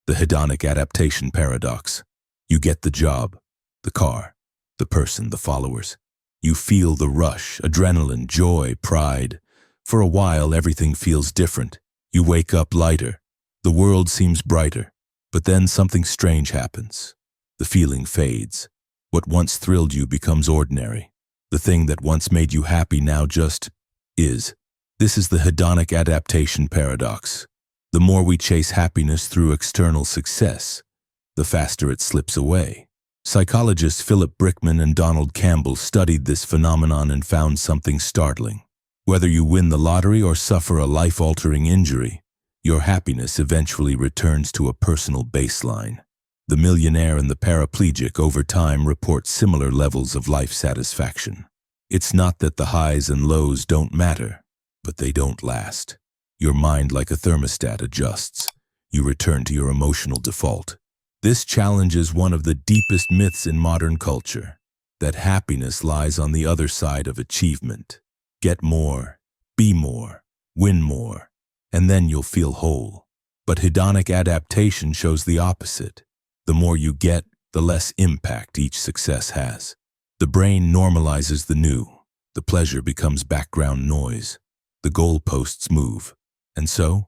The hedonic adaptation paradox. You get the job, the car, the person, the followers. You feel the rush, adrenaline, joy, pride. For a while, everything feels different. You wake up lighter. The world seems brighter. But then something strange happens. The feeling fades. What once thrilled you becomes ordinary. The thing that once made you happy now just is. This is the hedonic adaptation paradox. The more we chase happiness through external success, the faster it slips away. Psychologists Philip Brickman and Donald Campbell studied this phenomenon and found something startling. Whether you win the lottery or suffer a life-altering injury, your happiness eventually returns to a personal baseline. The millionaire and the paraplegic over time report similar levels of life satisfaction. It's not that the highs and lows don't matter, but they don't last. Your mind, like a thermostat, adjusts. You return to your emotional default. This challenges one of the deepest myths in modern culture, that happiness lies on the other side of achievement. Get more, be more, win more, and then you'll feel whole. But hedonic adaptation shows the opposite. The more you get, the less impact each success has. The brain normalizes the new. The pleasure becomes background noise. The goalposts move. And so,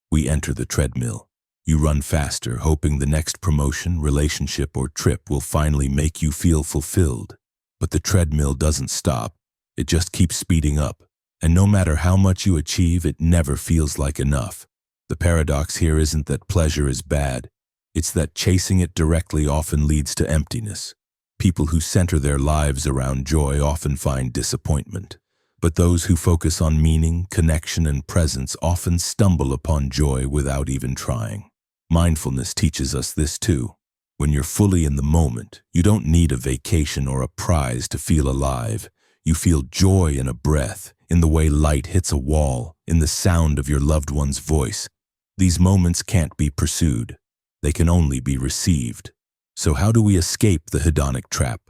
we enter the treadmill. You run faster, hoping the next promotion, relationship, or trip will finally make you feel fulfilled. But the treadmill doesn't stop. It just keeps speeding up. And no matter how much you achieve, it never feels like enough. The paradox here isn't that pleasure is bad. It's that chasing it directly often leads to emptiness. People who center their lives around joy often find disappointment. But those who focus on meaning, connection, and presence often stumble upon joy without even trying. Mindfulness teaches us this too. When you're fully in the moment, you don't need a vacation or a prize to feel alive. You feel joy in a breath, in the way light hits a wall, in the sound of your loved one's voice. These moments can't be pursued. They can only be received. So how do we escape the hedonic trap?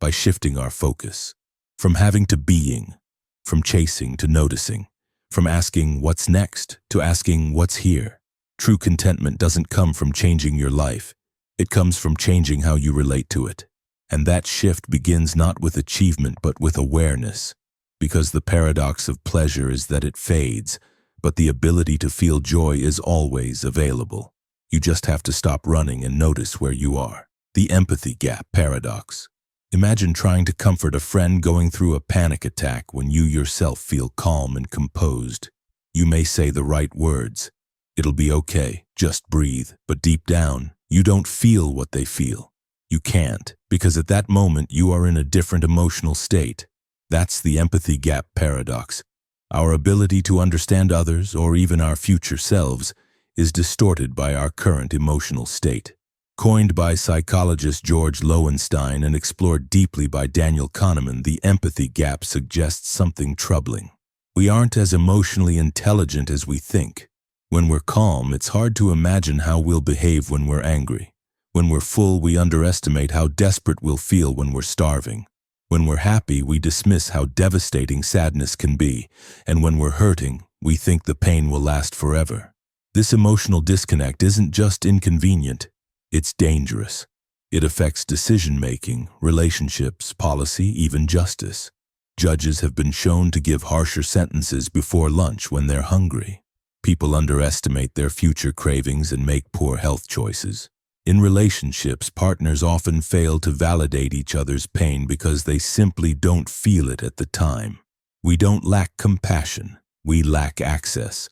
By shifting our focus. From having to being. From chasing to noticing. From asking what's next to asking what's here. True contentment doesn't come from changing your life. It comes from changing how you relate to it. And that shift begins not with achievement but with awareness. Because the paradox of pleasure is that it fades, but the ability to feel joy is always available. You just have to stop running and notice where you are. The empathy gap paradox. Imagine trying to comfort a friend going through a panic attack when you yourself feel calm and composed. You may say the right words. It'll be okay, just breathe. But deep down, you don't feel what they feel. You can't, because at that moment you are in a different emotional state. That's the empathy gap paradox. Our ability to understand others, or even our future selves, is distorted by our current emotional state. Coined by psychologist George Lowenstein and explored deeply by Daniel Kahneman, the empathy gap suggests something troubling. We aren't as emotionally intelligent as we think. When we're calm, it's hard to imagine how we'll behave when we're angry. When we're full, we underestimate how desperate we'll feel when we're starving. When we're happy, we dismiss how devastating sadness can be. And when we're hurting, we think the pain will last forever. This emotional disconnect isn't just inconvenient. It's dangerous. It affects decision-making, relationships, policy, even justice. Judges have been shown to give harsher sentences before lunch when they're hungry. People underestimate their future cravings and make poor health choices. In relationships, partners often fail to validate each other's pain because they simply don't feel it at the time. We don't lack compassion. We lack access.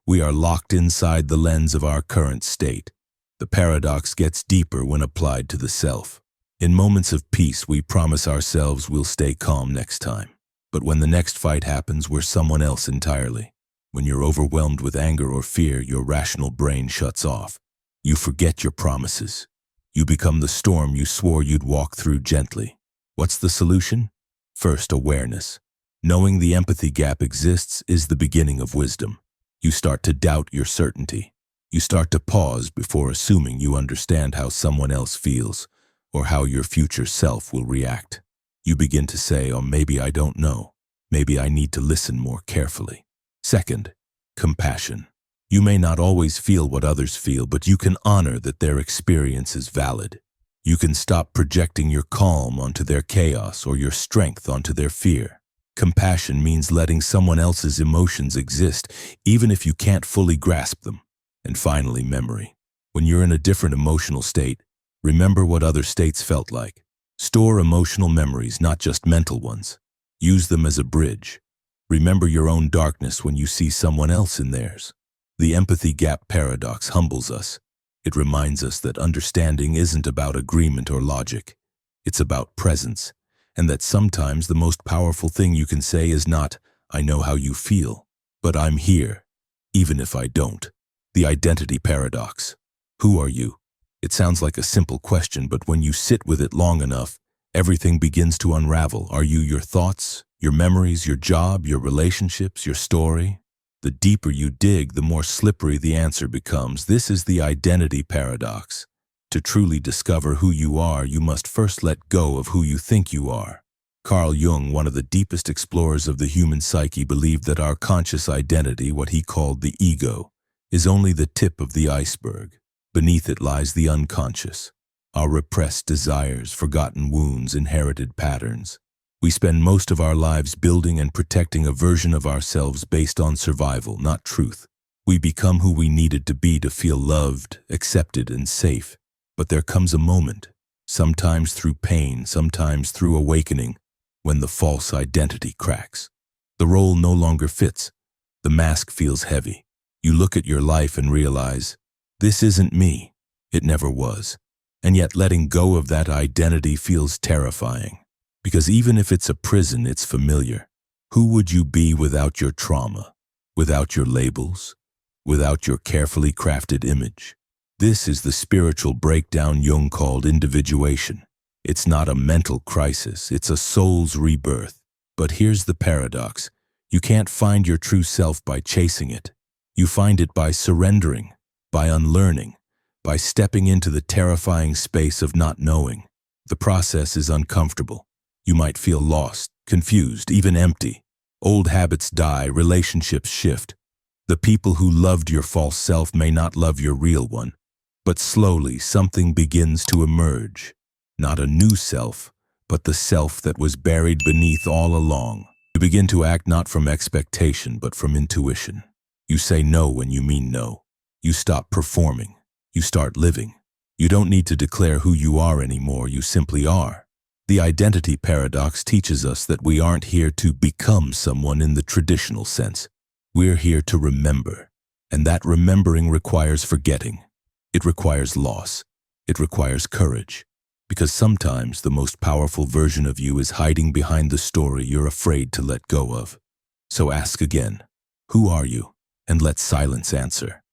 We are locked inside the lens of our current state. The paradox gets deeper when applied to the self. In moments of peace, we promise ourselves we'll stay calm next time. But when the next fight happens, we're someone else entirely. When you're overwhelmed with anger or fear, your rational brain shuts off. You forget your promises. You become the storm you swore you'd walk through gently. What's the solution? First, awareness. Knowing the empathy gap exists is the beginning of wisdom. You start to doubt your certainty. You start to pause before assuming you understand how someone else feels or how your future self will react. You begin to say, "Oh, maybe I don't know. Maybe I need to listen more carefully." Second, compassion. You may not always feel what others feel, but you can honor that their experience is valid. You can stop projecting your calm onto their chaos or your strength onto their fear. Compassion means letting someone else's emotions exist, even if you can't fully grasp them. And finally, memory. When you're in a different emotional state, remember what other states felt like. Store emotional memories, not just mental ones. Use them as a bridge. Remember your own darkness when you see someone else in theirs. The empathy gap paradox humbles us. It reminds us that understanding isn't about agreement or logic. It's about presence, and that sometimes the most powerful thing you can say is not, "I know how you feel," but "I'm here, even if I don't." The identity paradox. Who are you? It sounds like a simple question, but when you sit with it long enough, everything begins to unravel. Are you your thoughts, your memories, your job, your relationships, your story? The deeper you dig, the more slippery the answer becomes. This is the identity paradox. To truly discover who you are, you must first let go of who you think you are. Carl Jung, one of the deepest explorers of the human psyche, believed that our conscious identity, what he called the ego, is only the tip of the iceberg. Beneath it lies the unconscious, our repressed desires, forgotten wounds, inherited patterns. We spend most of our lives building and protecting a version of ourselves based on survival, not truth. We become who we needed to be to feel loved, accepted, and safe. But there comes a moment, sometimes through pain, sometimes through awakening, when the false identity cracks. The role no longer fits. The mask feels heavy. You look at your life and realize, this isn't me. It never was. And yet letting go of that identity feels terrifying. Because even if it's a prison, it's familiar. Who would you be without your trauma, without your labels, without your carefully crafted image? This is the spiritual breakdown Jung called individuation. It's not a mental crisis, it's a soul's rebirth. But here's the paradox. You can't find your true self by chasing it. You find it by surrendering, by unlearning, by stepping into the terrifying space of not knowing. The process is uncomfortable. You might feel lost, confused, even empty. Old habits die, relationships shift. The people who loved your false self may not love your real one. But slowly, something begins to emerge. Not a new self, but the self that was buried beneath all along. You begin to act not from expectation, but from intuition. You say no when you mean no. You stop performing. You start living. You don't need to declare who you are anymore, you simply are. The identity paradox teaches us that we aren't here to become someone in the traditional sense. We're here to remember, and that remembering requires forgetting. It requires loss. It requires courage, because sometimes the most powerful version of you is hiding behind the story you're afraid to let go of. So ask again, who are you? And let silence answer.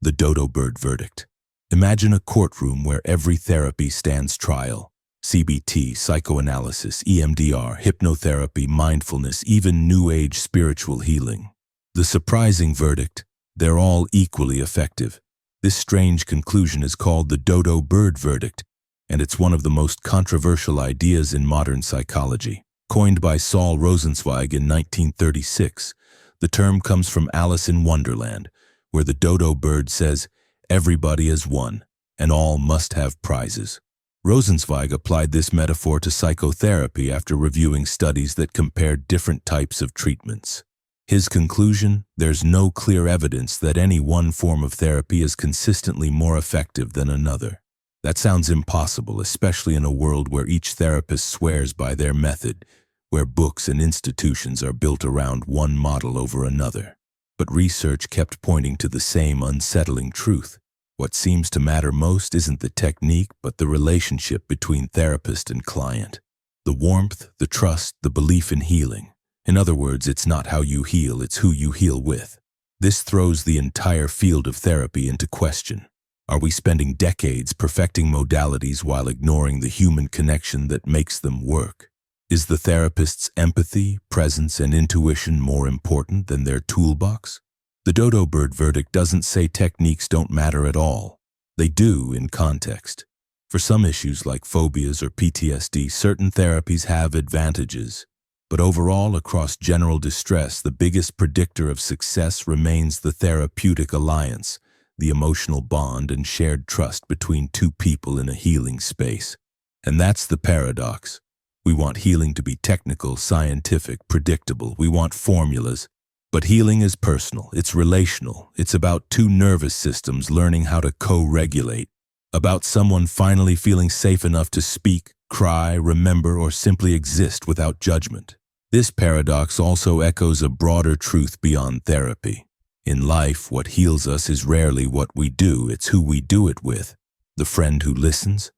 The dodo bird verdict. Imagine a courtroom where every therapy stands trial. CBT, psychoanalysis, EMDR, hypnotherapy, mindfulness, even New Age spiritual healing. The surprising verdict, they're all equally effective. This strange conclusion is called the dodo bird verdict, and it's one of the most controversial ideas in modern psychology. Coined by Saul Rosenzweig in 1936, the term comes from Alice in Wonderland, where the dodo bird says, "Everybody is one, and all must have prizes." Rosenzweig applied this metaphor to psychotherapy after reviewing studies that compared different types of treatments. His conclusion, there's no clear evidence that any one form of therapy is consistently more effective than another. That sounds impossible, especially in a world where each therapist swears by their method, where books and institutions are built around one model over another. But research kept pointing to the same unsettling truth. What seems to matter most isn't the technique, but the relationship between therapist and client. The warmth, the trust, the belief in healing. In other words, it's not how you heal, it's who you heal with. This throws the entire field of therapy into question. Are we spending decades perfecting modalities while ignoring the human connection that makes them work? Is the therapist's empathy, presence, and intuition more important than their toolbox? The dodo bird verdict doesn't say techniques don't matter at all. They do in context. For some issues like phobias or PTSD, certain therapies have advantages. But overall, across general distress, the biggest predictor of success remains the therapeutic alliance, the emotional bond and shared trust between two people in a healing space. And that's the paradox. We want healing to be technical, scientific, predictable. We want formulas. But healing is personal, it's relational. It's about two nervous systems learning how to co-regulate. About someone finally feeling safe enough to speak, cry, remember, or simply exist without judgment. This paradox also echoes a broader truth beyond therapy. In life, what heals us is rarely what we do, it's who we do it with. The friend who listens,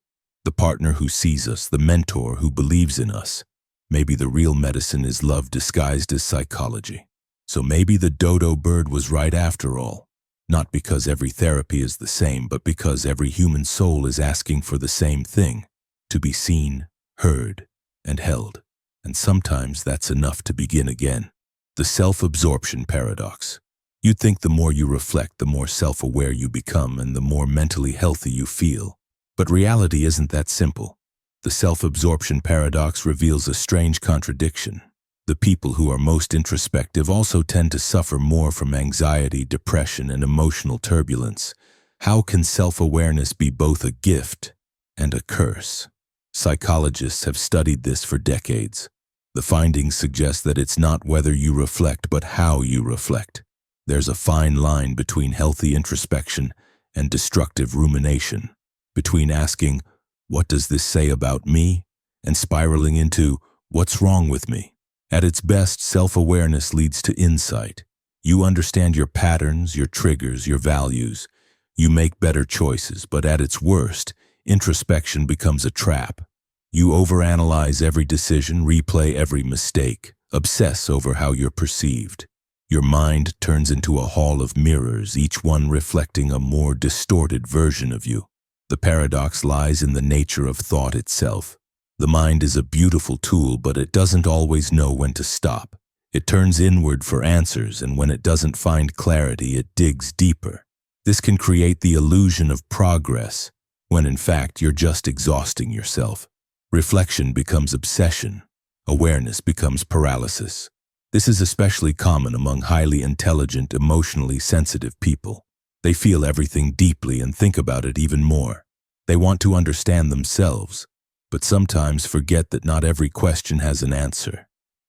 the partner who sees us, the mentor who believes in us. Maybe the real medicine is love disguised as psychology. So maybe the dodo bird was right after all. Not because every therapy is the same, but because every human soul is asking for the same thing, to be seen, heard, and held. And sometimes that's enough to begin again. The self-absorption paradox. You'd think the more you reflect, the more self-aware you become and the more mentally healthy you feel. But reality isn't that simple. The self-absorption paradox reveals a strange contradiction. The people who are most introspective also tend to suffer more from anxiety, depression, and emotional turbulence. How can self-awareness be both a gift and a curse? Psychologists have studied this for decades. The findings suggest that it's not whether you reflect, but how you reflect. There's a fine line between healthy introspection and destructive rumination, between asking, "What does this say about me?" and spiraling into, "What's wrong with me?" At its best, self-awareness leads to insight. You understand your patterns, your triggers, your values. You make better choices, but at its worst, introspection becomes a trap. You overanalyze every decision, replay every mistake, obsess over how you're perceived. Your mind turns into a hall of mirrors, each one reflecting a more distorted version of you. The paradox lies in the nature of thought itself. The mind is a beautiful tool, but it doesn't always know when to stop. It turns inward for answers, and when it doesn't find clarity, it digs deeper. This can create the illusion of progress, when in fact you're just exhausting yourself. Reflection becomes obsession. Awareness becomes paralysis. This is especially common among highly intelligent, emotionally sensitive people. They feel everything deeply and think about it even more. They want to understand themselves, but sometimes forget that not every question has an answer.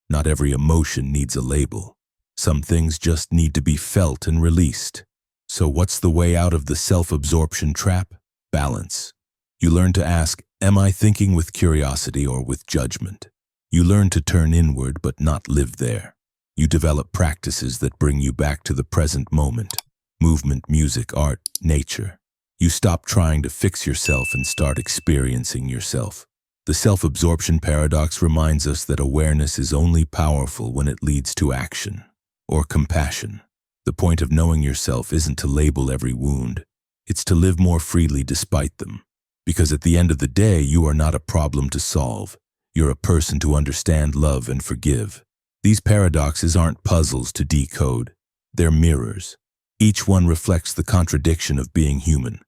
Not every emotion needs a label. Some things just need to be felt and released. So what's the way out of the self-absorption trap? Balance. You learn to ask, am I thinking with curiosity or with judgment? You learn to turn inward but not live there. You develop practices that bring you back to the present moment. Movement, music, art, nature. You stop trying to fix yourself and start experiencing yourself. The self-absorption paradox reminds us that awareness is only powerful when it leads to action or compassion. The point of knowing yourself isn't to label every wound. It's to live more freely despite them. Because at the end of the day, you are not a problem to solve. You're a person to understand, love, and forgive. These paradoxes aren't puzzles to decode. They're mirrors. Each one reflects the contradiction of being human.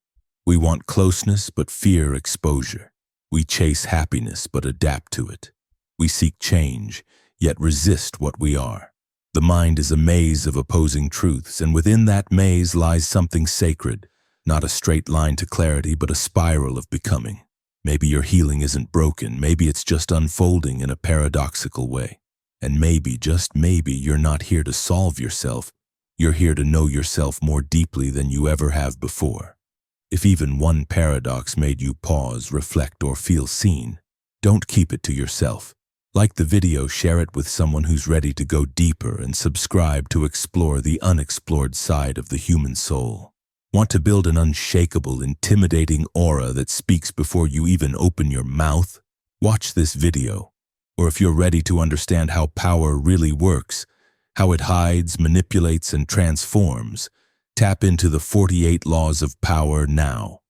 We want closeness but fear exposure. We chase happiness but adapt to it. We seek change, yet resist what we are. The mind is a maze of opposing truths, and within that maze lies something sacred, not a straight line to clarity, but a spiral of becoming. Maybe your healing isn't broken, maybe it's just unfolding in a paradoxical way. And maybe, just maybe, you're not here to solve yourself. You're here to know yourself more deeply than you ever have before. If even one paradox made you pause, reflect, or feel seen, don't keep it to yourself. Like the video, share it with someone who's ready to go deeper, and subscribe to explore the unexplored side of the human soul. Want to build an unshakable, intimidating aura that speaks before you even open your mouth? Watch this video. Or if you're ready to understand how power really works, how it hides, manipulates, and transforms, tap into the 48 Laws of Power now.